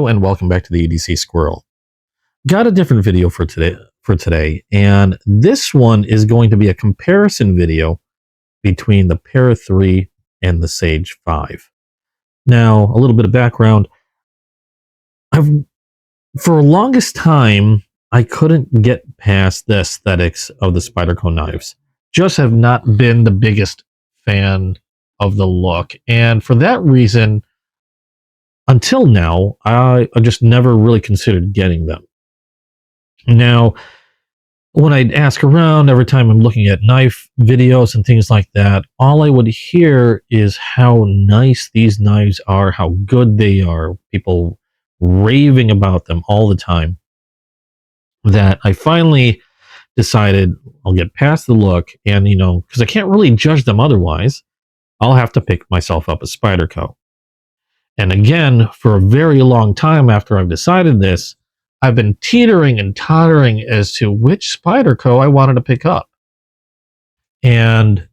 Hello and welcome back to the EDC Squirrel. Got a different video for today, and this one is going to be a comparison video between the Para 3 and the Sage 5. Now, a little bit of background. For the longest time, I couldn't get past the aesthetics of the Spyderco knives. Just have not been the biggest fan of the look, and for that reason, until now, I just never really considered getting them. Now, when I'd ask around every time I'm looking at knife videos and things like that, all I would hear is how nice these knives are, how good they are, people raving about them all the time, that I finally decided I'll get past the look and, because I can't really judge them otherwise, I'll have to pick myself up a Spyderco. And again, for a very long time after I've decided this, I've been teetering and tottering as to which Spyderco I wanted to pick up. And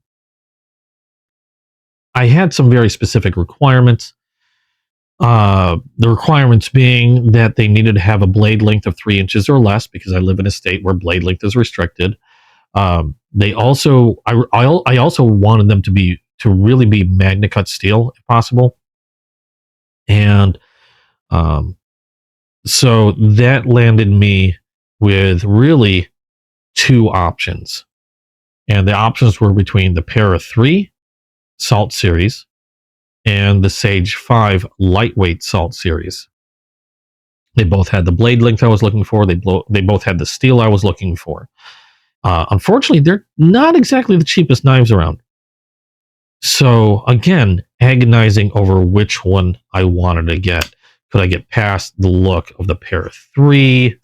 I had some very specific requirements. The requirements being that they needed to have a blade length of 3 inches or less, because I live in a state where blade length is restricted. I also wanted them to really be Magna Cut steel if possible. And so that landed me with really two options. And the options were between the Para 3 Salt Series and the Sage 5 Lightweight Salt Series. They both had the blade length I was looking for. They both had the steel I was looking for. Unfortunately, they're not exactly the cheapest knives around. So again, agonizing over which one I wanted to get. Could I get past the look of the Para 3?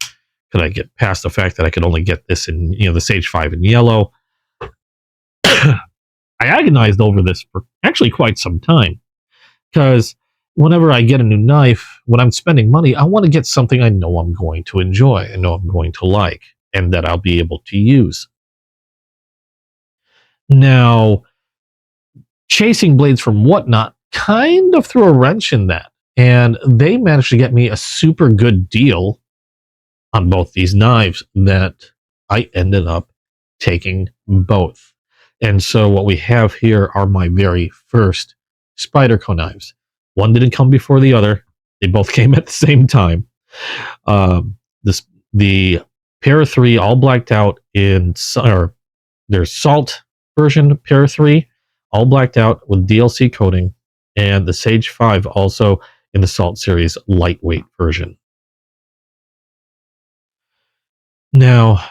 Could I get past the fact that I could only get this in, the Sage 5 in yellow? I agonized over this for actually quite some time, because whenever I get a new knife, when I'm spending money, I want to get something I know I'm going to enjoy, I know I'm going to like, and that I'll be able to use. Now, Chasing Blades from Whatnot kind of threw a wrench in that, and they managed to get me a super good deal on both these knives that I ended up taking both. And so what we have here are my very first Spyderco knives. One didn't come before the other. They both came at the same time. The Para 3 all blacked out in, or their Salt version, Para 3, all blacked out with DLC coating, and the Sage 5 also in the Salt Series lightweight version. Now,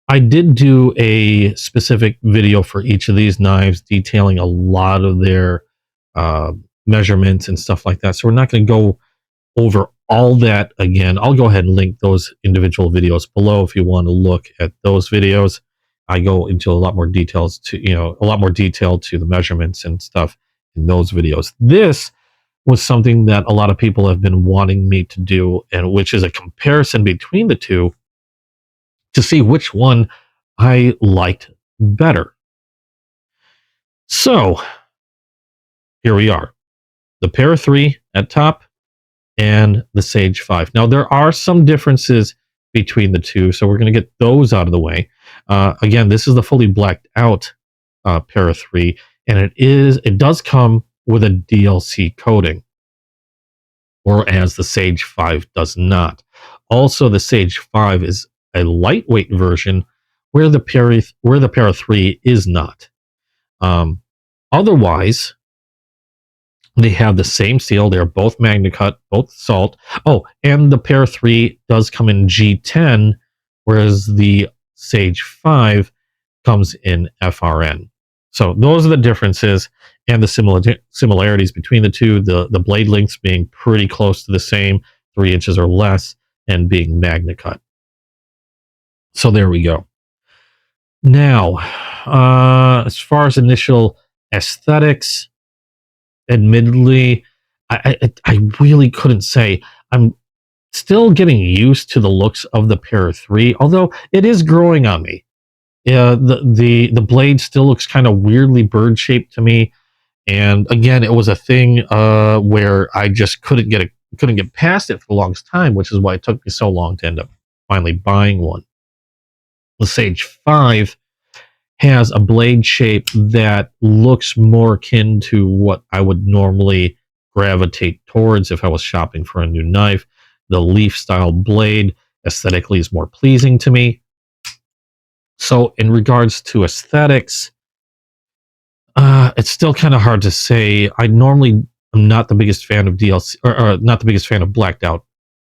I did do a specific video for each of these knives detailing a lot of their measurements and stuff like that, so we're not going to go over all that again. I'll go ahead and link those individual videos below if you want to look at those videos. I go into a lot more details to, a lot more detail to the measurements and stuff in those videos. This was something that a lot of people have been wanting me to do, and which is a comparison between the two to see which one I liked better. So here we are, the Para 3 at top and the Sage 5. Now, there are some differences between the two, so we're going to get those out of the way. Again, this is the fully blacked out Para 3, and it does come with a DLC coating, whereas the Sage 5 does not. Also, the Sage 5 is a lightweight version, where the Para 3 is not. Otherwise, they have the same steel. They're both Magna Cut, both salt. Oh, and the Para 3 does come in G10, whereas the Sage 5 comes in FRN. So those are the differences and the similarities between the two. The blade lengths being pretty close to the same, 3 inches or less, and being Magna Cut. So there we go. Now, as far as initial aesthetics, admittedly, I really couldn't say. I'm still getting used to the looks of the Para 3, although it is growing on me. The blade still looks kind of weirdly bird shaped to me, and again, it was a thing where I just couldn't get couldn't get past it for the longest time, which is why it took me so long to end up finally buying one. The Sage 5 has a blade shape that looks more akin to what I would normally gravitate towards if I was shopping for a new knife. The leaf style blade aesthetically is more pleasing to me. So in regards to aesthetics, it's still kind of hard to say. I normally am not the biggest fan of DLC, or not the biggest fan of blacked out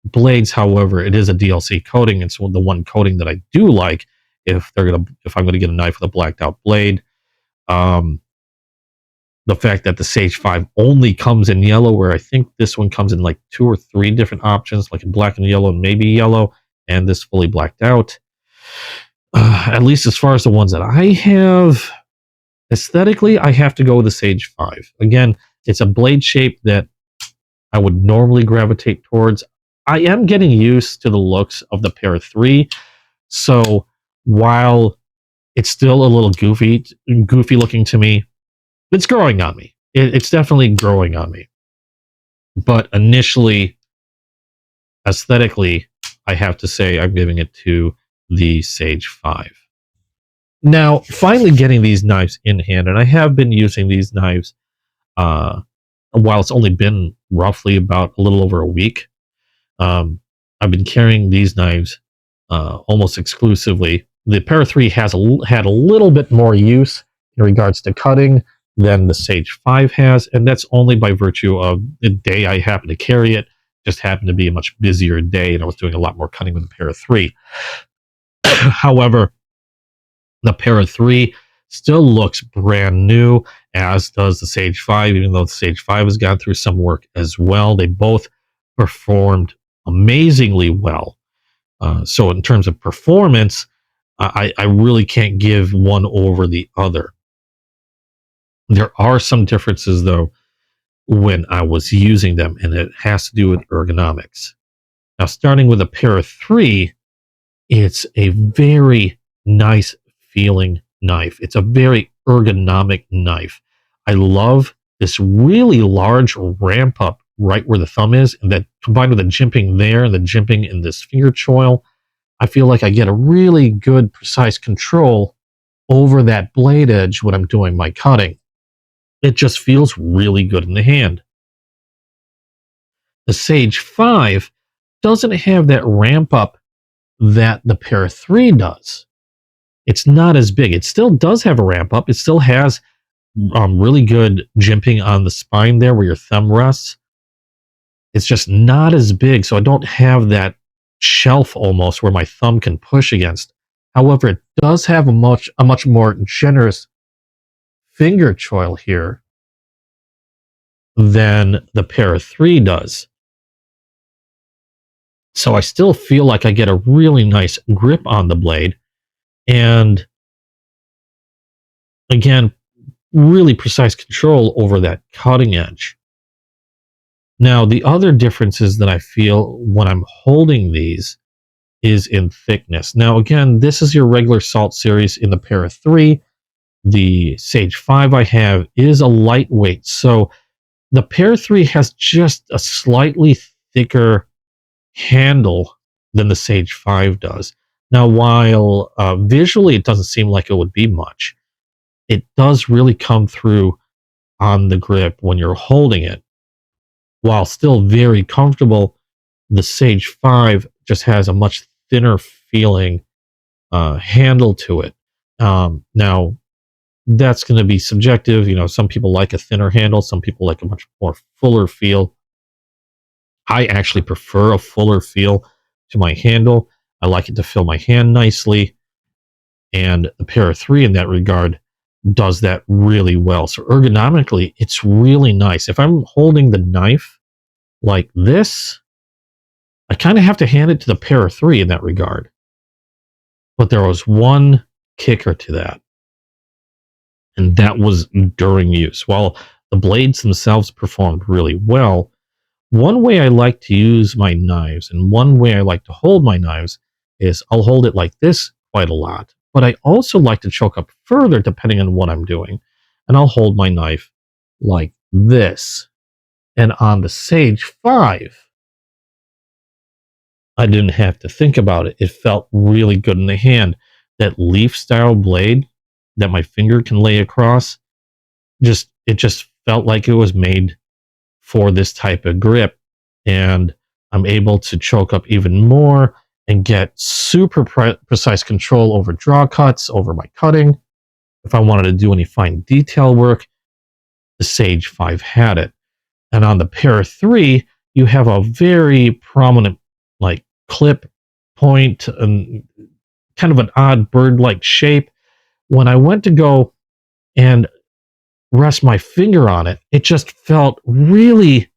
blades. However, it is a DLC coating. It's the one coating that I do like if I'm gonna get a knife with a blacked out blade. The fact that the Sage 5 only comes in yellow, where I think this one comes in like 2 or 3 different options, like in black and yellow and maybe yellow, and this fully blacked out. At least as far as the ones that I have, aesthetically, I have to go with the Sage 5. Again, it's a blade shape that I would normally gravitate towards. I am getting used to the looks of the Para 3, so while it's still a little goofy looking to me, it's growing on me. It's definitely growing on me. But initially, aesthetically, I have to say I'm giving it to the Sage 5. Now, finally getting these knives in hand, and I have been using these knives while it's only been roughly about a little over a week. I've been carrying these knives almost exclusively. The Para 3 has had a little bit more use in regards to cutting than the Sage 5 has, and that's only by virtue of the day I happen to carry it. Just happened to be a much busier day, and I was doing a lot more cutting with the Para 3. However, the Para 3 still looks brand new, as does the Sage 5, even though the Sage 5 has gone through some work as well. They both performed amazingly well. So in terms of performance, I really can't give one over the other. There are some differences, though, when I was using them, and it has to do with ergonomics. Now, starting with a Para 3, it's a very nice feeling knife. It's a very ergonomic knife. I love this really large ramp up right where the thumb is, and that combined with the jimping there and the jimping in this finger choil, I feel like I get a really good, precise control over that blade edge when I'm doing my cutting. It just feels really good in the hand. The Sage 5 doesn't have that ramp up that the Para 3 does. It's not as big. It still does have a ramp up. It still has really good jimping on the spine there where your thumb rests. It's just not as big, so I don't have that shelf almost where my thumb can push against. However, it does have a much more generous finger choil here than the Para 3 does. So I still feel like I get a really nice grip on the blade, and again, really precise control over that cutting edge. Now, the other differences that I feel when I'm holding these is in thickness. Now, again, this is your regular Salt series in the Para 3. The Sage 5 I have is a lightweight, so the Para 3 has just a slightly thicker handle than the Sage 5 does. Now, while visually it doesn't seem like it would be much, it does really come through on the grip when you're holding it. While still very comfortable, the Sage 5 just has a much thinner feeling handle to it. Now, that's going to be subjective. You know, some people like a thinner handle, some people like a much more fuller feel. I actually prefer a fuller feel to my handle. I like it to fill my hand nicely, and the Para 3 in that regard does that really well. So ergonomically, it's really nice. If I'm holding the knife like this, I kind of have to hand it to the Para 3 in that regard. But there was one kicker to that, and that was during use. While the blades themselves performed really well, one way I like to use my knives and one way I like to hold my knives is I'll hold it like this quite a lot, but I also like to choke up further depending on what I'm doing, and I'll hold my knife like this. And on the Sage 5, I didn't have to think about it. It felt really good in the hand. That leaf style blade that my finger can lay across, it just felt like it was made for this type of grip. And I'm able to choke up even more and get super precise control over draw cuts, over my cutting. If I wanted to do any fine detail work, the Sage 5 had it. And on the Para 3, you have a very prominent like clip point and kind of an odd bird-like shape. When I went to go and rest my finger on it, it just felt really,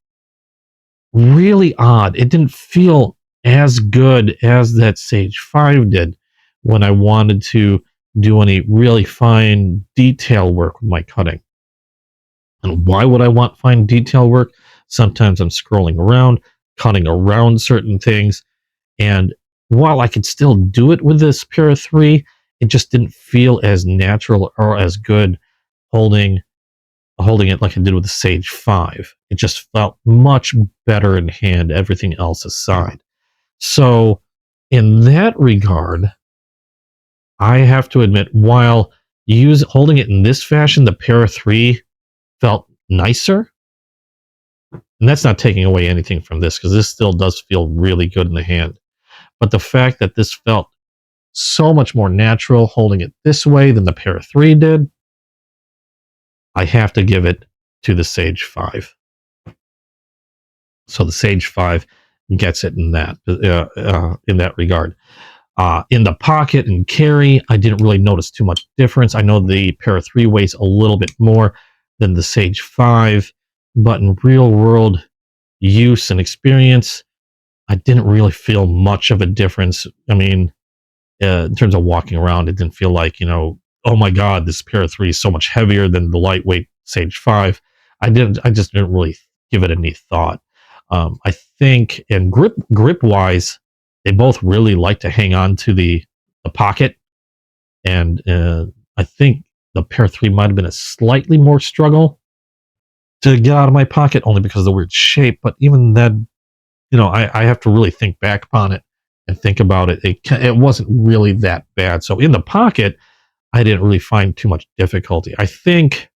really odd. It didn't feel as good as that Sage 5 did when I wanted to do any really fine detail work with my cutting. And why would I want fine detail work? Sometimes I'm scrolling around, cutting around certain things, and while I could still do it with this Para 3, it just didn't feel as natural or as good holding it like I did with the Sage 5. It just felt much better in hand, everything else aside. So, in that regard, I have to admit, while holding it in this fashion, the Para 3 felt nicer. And that's not taking away anything from this, because this still does feel really good in the hand. But the fact that this felt so much more natural holding it this way than the Para 3 did, I have to give it to the Sage 5. So the Sage 5 gets it in that regard. In the pocket and carry, I didn't really notice too much difference. I know the Para 3 weighs a little bit more than the Sage 5, but in real world use and experience, I didn't really feel much of a difference. I mean, in terms of walking around, it didn't feel like, oh my God, this Para 3 is so much heavier than the lightweight Sage 5. I just didn't really give it any thought. I think, and grip wise, they both really like to hang on to the pocket. And I think the Para 3 might have been a slightly more struggle to get out of my pocket, only because of the weird shape. But even then, I have to really think back upon it and think about it. It wasn't really that bad. So in the pocket, I didn't really find too much difficulty. I think.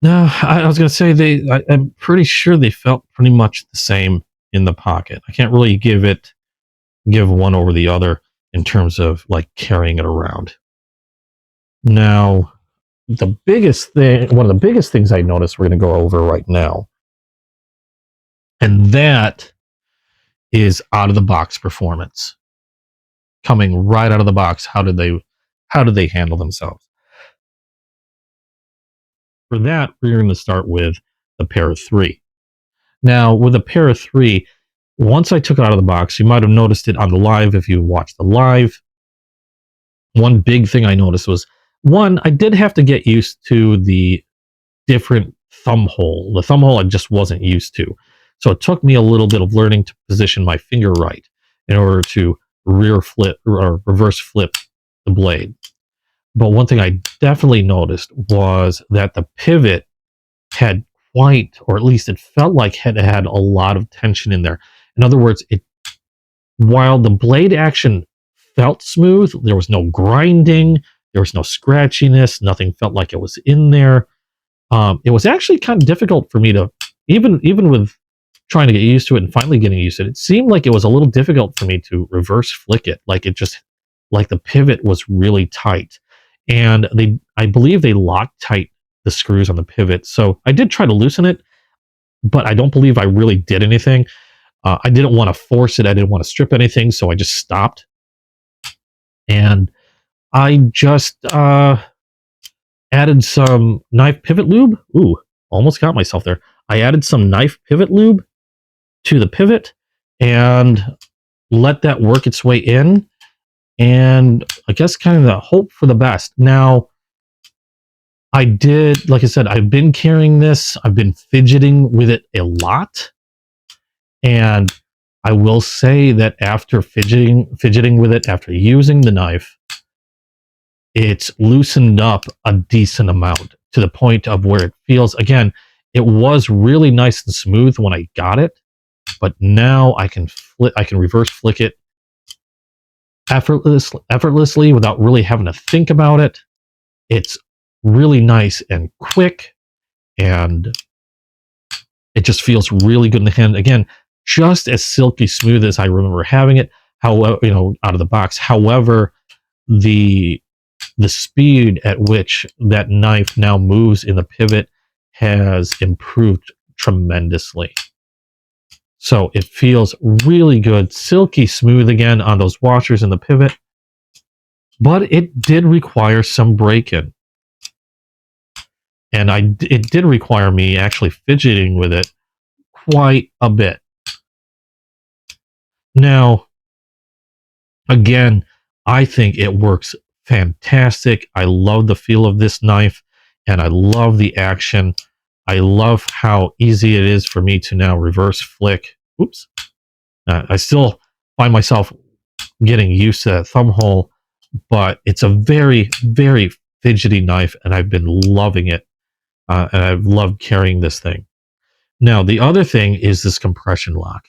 No, I was going to say I'm pretty sure they felt pretty much the same in the pocket. I can't really give one over the other in terms of like carrying it around. Now, one of the biggest things I noticed we're going to go over right now, and that is out of the box performance. Coming right out of the box, how did they handle themselves? For that, we're going to start with the Para 3. Now, with the Para 3, once I took it out of the box, you might have noticed it on the live if you watched the live. One big thing I noticed was, I did have to get used to the different thumb hole. The thumb hole I just wasn't used to. So it took me a little bit of learning to position my finger right in order to rear flip or reverse flip the blade. But one thing I definitely noticed was that the pivot had or at least it felt like it had a lot of tension in there. In other words, while the blade action felt smooth, there was no grinding, there was no scratchiness, nothing felt like it was in there. It was actually kind of difficult for me to, even with trying to get used to it and finally getting used to it, it seemed like it was a little difficult for me to reverse flick it. Like the pivot was really tight. And I believe they locked tight the screws on the pivot. So I did try to loosen it, but I don't believe I really did anything. I didn't want to force it. I didn't want to strip anything. So I just stopped. And I just added some knife pivot lube. Ooh, almost got myself there. I added some knife pivot lube to the pivot and let that work its way in. And I guess kind of the hope for the best. Now, like I said, I've been carrying this. I've been fidgeting with it a lot. And I will say that after fidgeting with it, after using the knife, it's loosened up a decent amount to the point of where it feels, again, it was really nice and smooth when I got it. but now I can reverse flick it effortlessly without really having to think about it. It's really nice and quick, and it just feels really good in the hand. Again, just as silky smooth as I remember having it. However, out of the box. However, the speed at which that knife now moves in the pivot has improved tremendously. So it feels really good, silky smooth again on those washers in the pivot. But it did require some break-in. And it did require me actually fidgeting with it quite a bit. Now, again, I think it works fantastic. I love the feel of this knife, and I love the action. I love how easy it is for me to now reverse flick. Oops. I still find myself getting used to that thumb hole, but it's a very, very fidgety knife, and I've been loving it. And I've loved carrying this thing. Now, the other thing is this compression lock.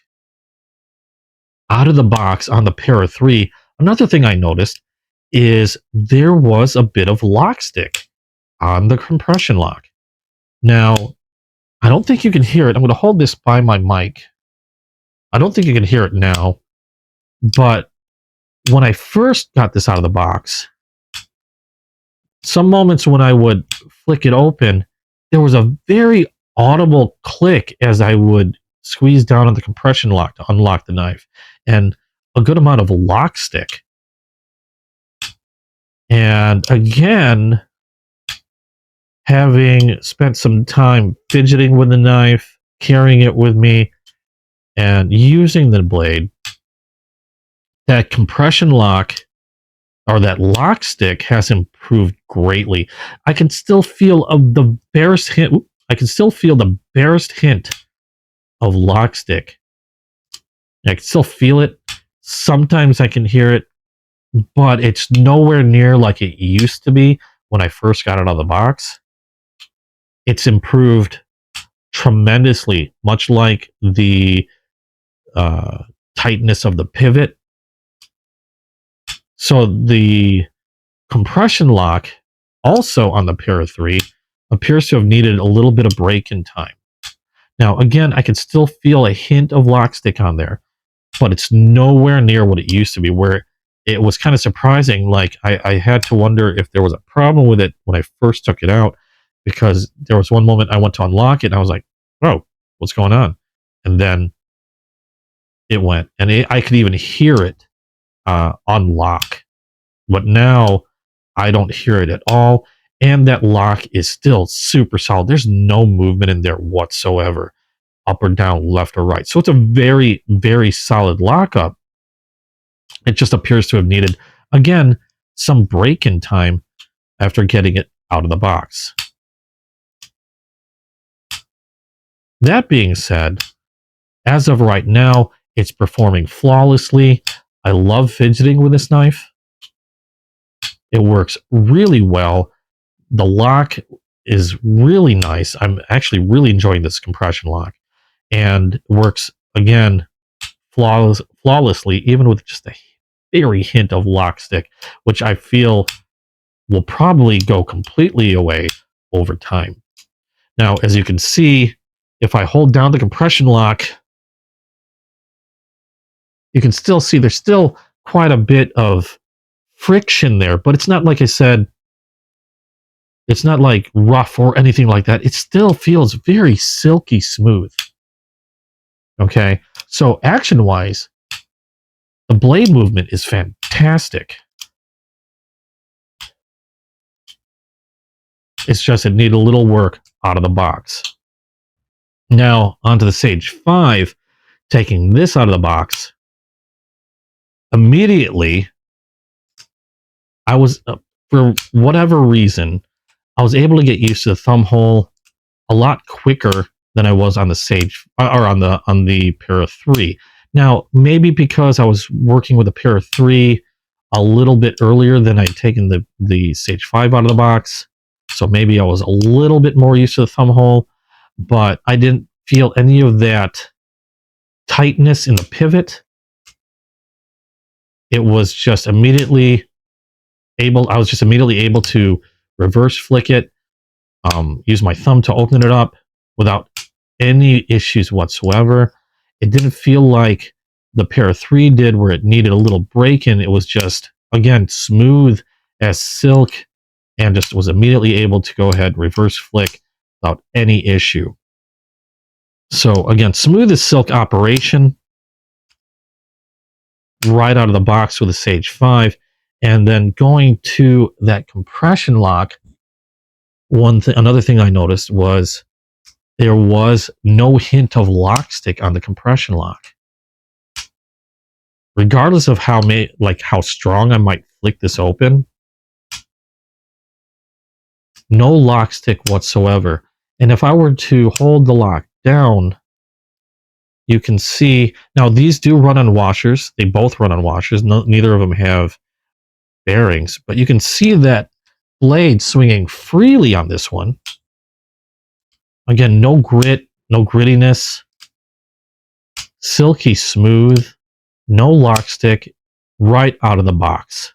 Out of the box on the Para 3, another thing I noticed is there was a bit of lock stick on the compression lock. Now, I don't think you can hear it. I'm going to hold this by my mic. I don't think you can hear it now, but when I first got this out of the box, some moments when I would flick it open, there was a very audible click as I would squeeze down on the compression lock to unlock the knife, and a good amount of lock stick. And again, having spent some time fidgeting with the knife, carrying it with me, and using the blade, that compression lock or that lock stick has improved greatly. I can still feel the barest hint. I can still feel the barest hint of lock stick. I can still feel it. Sometimes I can hear it, but it's nowhere near like it used to be when I first got it out of the box. It's improved tremendously, much like the tightness of the pivot. So the compression lock, also on the Para 3, appears to have needed a little bit of break-in time. Now, again, I can still feel a hint of lock stick on there, but it's nowhere near what it used to be, where it was kind of surprising. Like, I had to wonder if there was a problem with it when I first took it out, because there was one moment I went to unlock it, and I was like, oh, what's going on? And then it went, and I could even hear it unlock. But now I don't hear it at all, and that lock is still super solid. There's no movement in there whatsoever, up or down, left or right. So it's a very, very solid lockup. It just appears to have needed, again, some break-in time after getting it out of the box. That being said, as of right now, it's performing flawlessly. I love fidgeting with this knife. It works really well. The lock is really nice. I'm actually really enjoying this compression lock, and works, again, flawlessly, even with just a very hint of lock stick, which I feel will probably go completely away over time. Now, as you can see, if I hold down the compression lock, you can still see there's still quite a bit of friction there, but it's not, like I said, it's not like rough or anything like that. It still feels very silky smooth. Okay, so action-wise, the blade movement is fantastic. It's just it needed a little work out of the box. Now, onto the Sage 5. Taking this out of the box, immediately, I was, for whatever reason, I was able to get used to the thumb hole a lot quicker than I was on the Sage, or on the Para 3. Now, maybe because I was working with the Para 3 a little bit earlier than I'd taken the Sage 5 out of the box, so maybe I was a little bit more used to the thumb hole, but I didn't feel any of that tightness in the pivot. It was just immediately I was just immediately able to reverse flick it, use my thumb to open it up without any issues whatsoever. It didn't feel like the Para 3 did, where it needed a little break in. It was just, again, smooth as silk, and just was immediately able to go ahead, reverse flick without any issue. So again, smooth as silk operation right out of the box with the Sage 5. And then going to that compression lock, another thing I noticed was there was no hint of lock stick on the compression lock. Regardless of how strong I might flick this open, no lock stick whatsoever. And if I were to hold the lock down, you can see, now these do run on washers. They both run on washers. Neither of them have bearings, but you can see that blade swinging freely on this one. Again, no grit, no grittiness, silky smooth, no lock stick, right out of the box.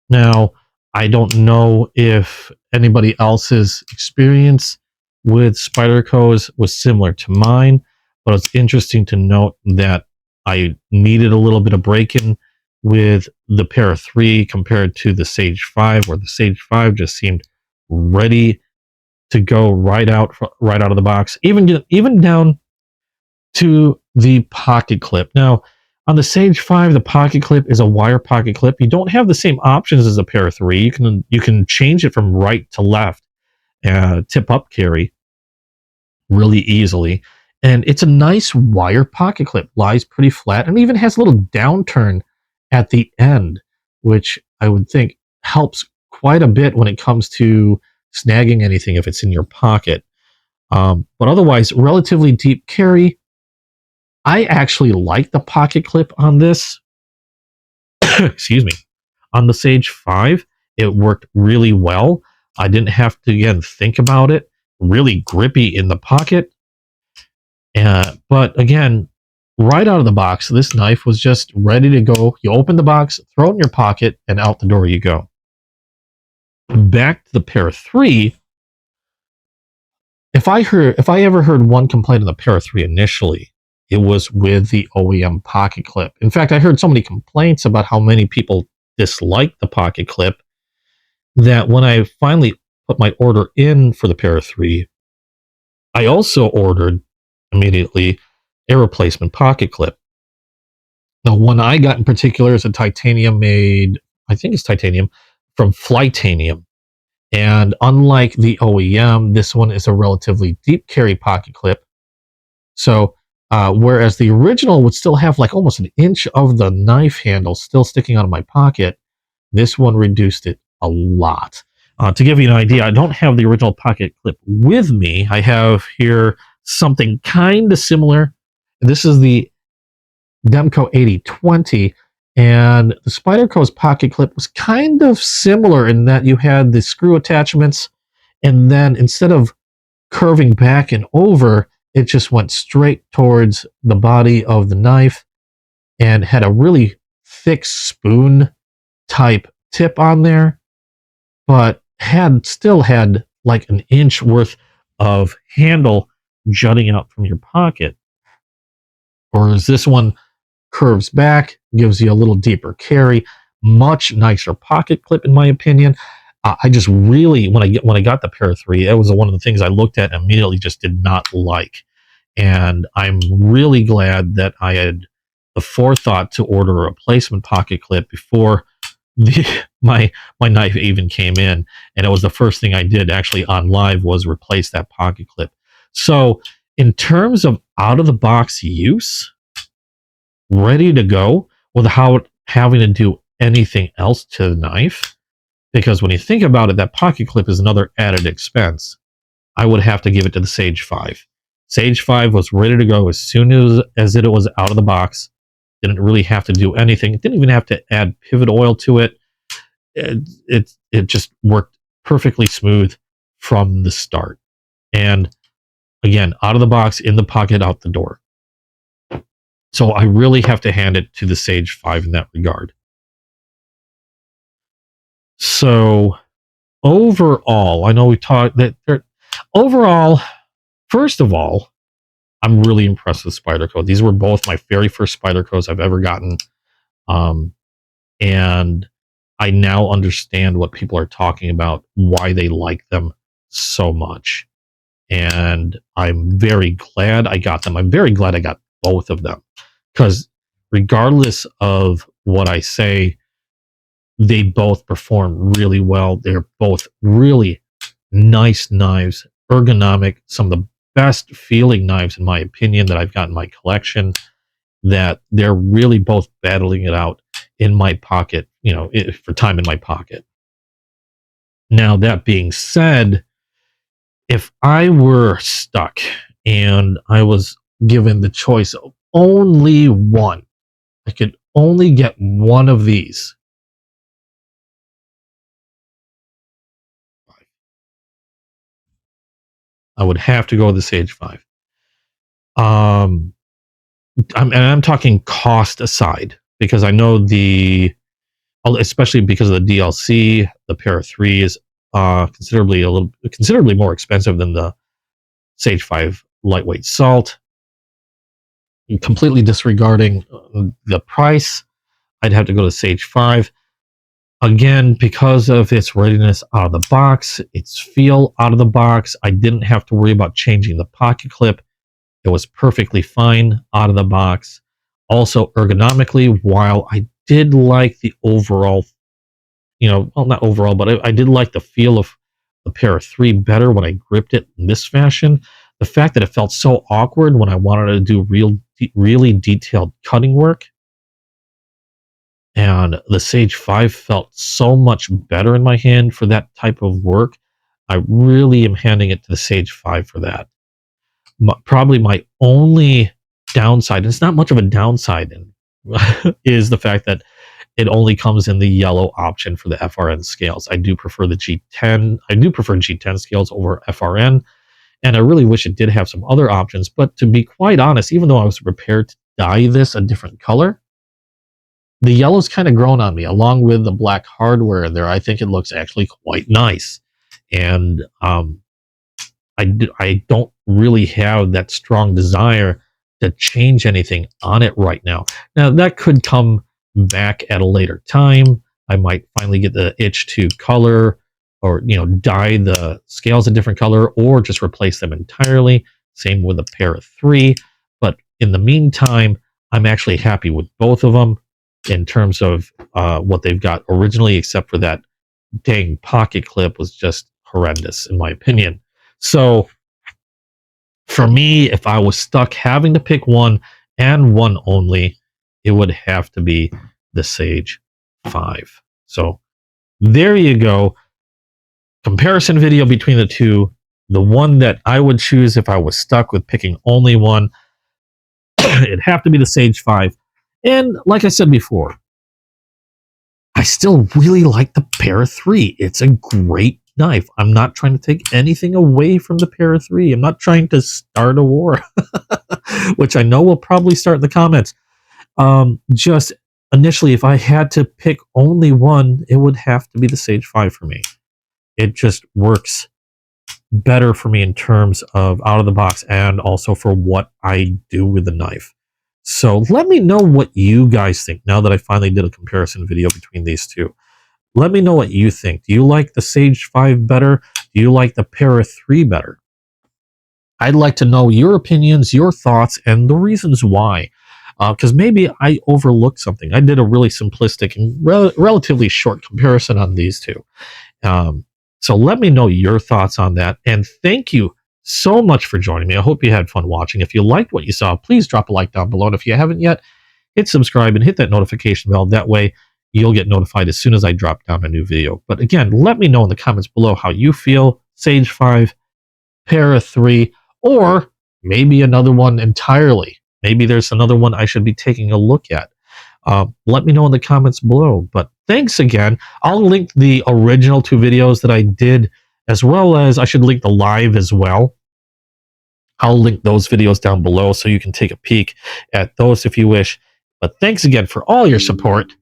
Now, I don't know if anybody else's experience with Spydercos was similar to mine, but it's interesting to note that I needed a little bit of break-in with the Para 3 compared to the Sage 5, where the Sage 5 just seemed ready to go right out of the box, even down to the pocket clip. Now, on the Sage 5, the pocket clip is a wire pocket clip. You don't have the same options as a Para 3. You can change it from right to left, tip up carry really easily. And it's a nice wire pocket clip, lies pretty flat, and even has a little downturn at the end, which I would think helps quite a bit when it comes to snagging anything if it's in your pocket. But otherwise, relatively deep carry. I actually like the pocket clip on this. Excuse me. On the Sage 5, it worked really well. I didn't have to, again, think about it. Really grippy in the pocket. But again, right out of the box, this knife was just ready to go. You open the box, throw it in your pocket, and out the door you go. Back to the Para 3. If I ever heard one complaint of the Para 3 initially, it was with the OEM pocket clip. In fact, I heard so many complaints about how many people disliked the pocket clip that when I finally put my order in for the Para 3, I also ordered immediately a replacement pocket clip. The one I got in particular is a titanium made, I think it's titanium, from Flytanium. And unlike the OEM, this one is a relatively deep carry pocket clip. So whereas the original would still have like almost an inch of the knife handle still sticking out of my pocket, this one reduced it a lot. To give you an idea, I don't have the original pocket clip with me. I have here something kind of similar. This is the Demco 8020, and the Spyderco's pocket clip was kind of similar in that you had the screw attachments, and then instead of curving back and over, it just went straight towards the body of the knife and had a really thick spoon type tip on there, but still had like an inch worth of handle jutting out from your pocket. Whereas this one curves back, gives you a little deeper carry, much nicer pocket clip in my opinion. I just really, when I got the Para 3, it was one of the things I looked at and immediately just did not like. And I'm really glad that I had the forethought to order a replacement pocket clip before my knife even came in. And it was the first thing I did actually on live was replace that pocket clip. So in terms of out of the box use, ready to go without having to do anything else to the knife, because when you think about it, that pocket clip is another added expense. I would have to give it to the Sage 5. Sage 5 was ready to go as soon as it was out of the box. Didn't really have to do anything. It didn't even have to add pivot oil to it. It just worked perfectly smooth from the start. And Again, out of the box, in the pocket, out the door. So I really have to hand it to the Sage 5 in that regard. So overall, I know we talked that overall, first of all, I'm really impressed with Spyderco. These were both my very first Spydercos I've ever gotten. And I now understand what people are talking about, why they like them so much. And I'm very glad I got them. I'm very glad I got both of them, because regardless of what I say, they both perform really well. They're both really nice knives, ergonomic, some of the best feeling knives, in my opinion, that I've got in my collection, that they're really both battling it out in my pocket, for time in my pocket. Now, that being said, if I were stuck and I was given the choice of only one, I could only get one of these. I would have to go with the Sage 5. I'm talking cost aside, because I know especially because of the DLC, the Para 3 is considerably more expensive than the Sage 5 lightweight salt. Completely disregarding the price, I'd have to go to Sage 5. Again, because of its readiness out of the box, its feel out of the box, I didn't have to worry about changing the pocket clip. It was perfectly fine out of the box. Also, ergonomically, while I did like the overall, not overall, but I did like the feel of the Para 3 better when I gripped it in this fashion. The fact that it felt so awkward when I wanted to do really detailed cutting work, and the Sage 5 felt so much better in my hand for that type of work. I really am handing it to the Sage 5 for that. Probably my only downside, and it's not much of a downside, is the fact that it only comes in the yellow option for the FRN scales. I do prefer the G10. I do prefer G10 scales over FRN, and I really wish it did have some other options. But to be quite honest, even though I was prepared to dye this a different color, the yellow's kind of grown on me, along with the black hardware in there. I think it looks actually quite nice. And I don't really have that strong desire to change anything on it right now. Now, that could come back at a later time. I might finally get the itch to color or, dye the scales a different color, or just replace them entirely. Same with the Para 3. But in the meantime, I'm actually happy with both of them in terms of what they've got originally, except for that dang pocket clip was just horrendous, in my opinion. So for me, if I was stuck having to pick one and one only, it would have to be the Sage 5. So there you go. Comparison video between the two. The one that I would choose if I was stuck with picking only one, it'd have to be the Sage 5. And like I said before, I still really like the Para 3. It's a great knife. I'm not trying to take anything away from the Para 3. I'm not trying to start a war, which I know will probably start in the comments. Just initially, if I had to pick only one, it would have to be the Sage 5 for me. It just works better for me in terms of out of the box, and also for what I do with the knife. So let me know what you guys think now that I finally did a comparison video between these two. Let me know what you think. Do you like the Sage 5 better? Do you like the Para 3 better? I'd like to know your opinions, your thoughts, and the reasons why. Because maybe I overlooked something. I did a really simplistic and relatively short comparison on these two. So let me know your thoughts on that. And thank you so much for joining me. I hope you had fun watching. If you liked what you saw, please drop a like down below. And if you haven't yet, hit subscribe and hit that notification bell. That way you'll get notified as soon as I drop down a new video. But again, let me know in the comments below how you feel. Sage 5, Para 3, or maybe another one entirely. Maybe there's another one I should be taking a look at. Let me know in the comments below. But thanks again. I'll link the original two videos that I did, as well as I should link the live as well. I'll link those videos down below so you can take a peek at those if you wish. But thanks again for all your support,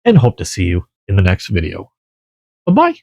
and hope to see you in the next video. Bye-bye.